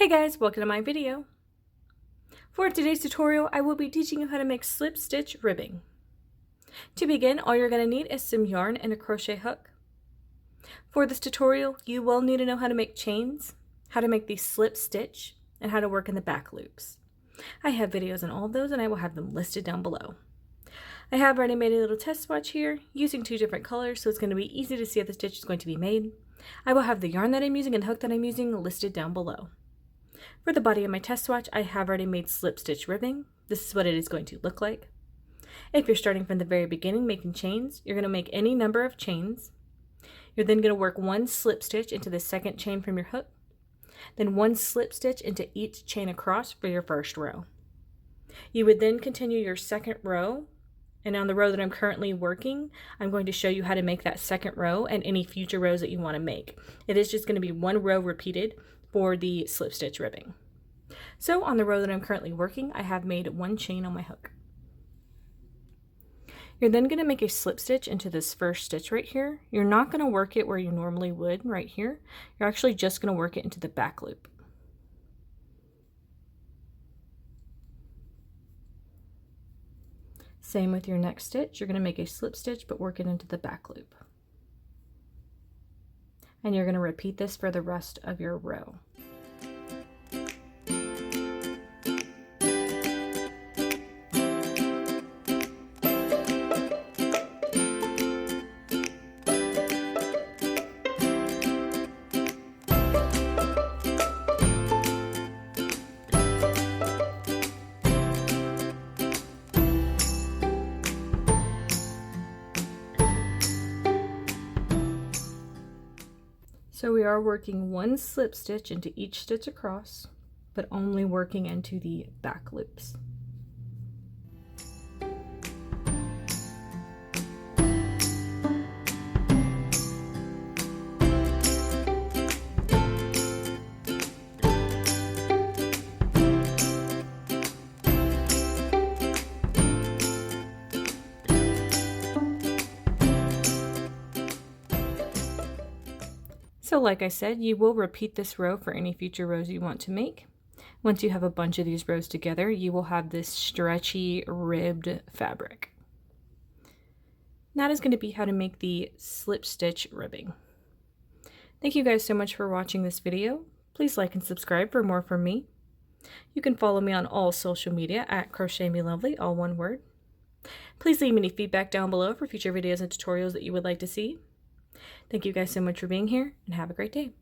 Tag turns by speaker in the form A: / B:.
A: Hey guys, welcome to my video. For today's tutorial, I will be teaching you how to make slip stitch ribbing. To begin, all you're going to need is some yarn and a crochet hook. For this tutorial, you will need to know how to make chains, how to make the slip stitch, and how to work in the back loops. I have videos on all of those and I will have them listed down below. I have already made a little test swatch here using two different colors, so it's going to be easy to see if the stitch is going to be made. I will have the yarn that I'm using and the hook that I'm using listed down below. For the body of my test swatch, I have already made slip stitch ribbing. This is what it is going to look like. If you're starting from the very beginning making chains, you're going to make any number of chains. You're then going to work one slip stitch into the second chain from your hook, then one slip stitch into each chain across for your first row. You would then continue your second row, and on the row that I'm currently working, I'm going to show you how to make that second row and any future rows that you want to make. It is just going to be one row repeated for the slip stitch ribbing. So on the row that I'm currently working, I have made one chain on my hook. You're then going to make a slip stitch into this first stitch right here. You're not going to work it where you normally would right here. You're actually just going to work it into the back loop. Same with your next stitch. You're going to make a slip stitch but work it into the back loop. And you're going to repeat this for the rest of your row. So we are working one slip stitch into each stitch across, but only working into the back loops. So like I said, you will repeat this row for any future rows you want to make. Once you have a bunch of these rows together, you will have this stretchy ribbed fabric. That is going to be how to make the slip stitch ribbing. Thank you guys so much for watching this video. Please like and subscribe for more from me. You can follow me on all social media at crochetmelovely, all one word. Please leave me any feedback down below for future videos and tutorials that you would like to see. Thank you guys so much for being here, and have a great day.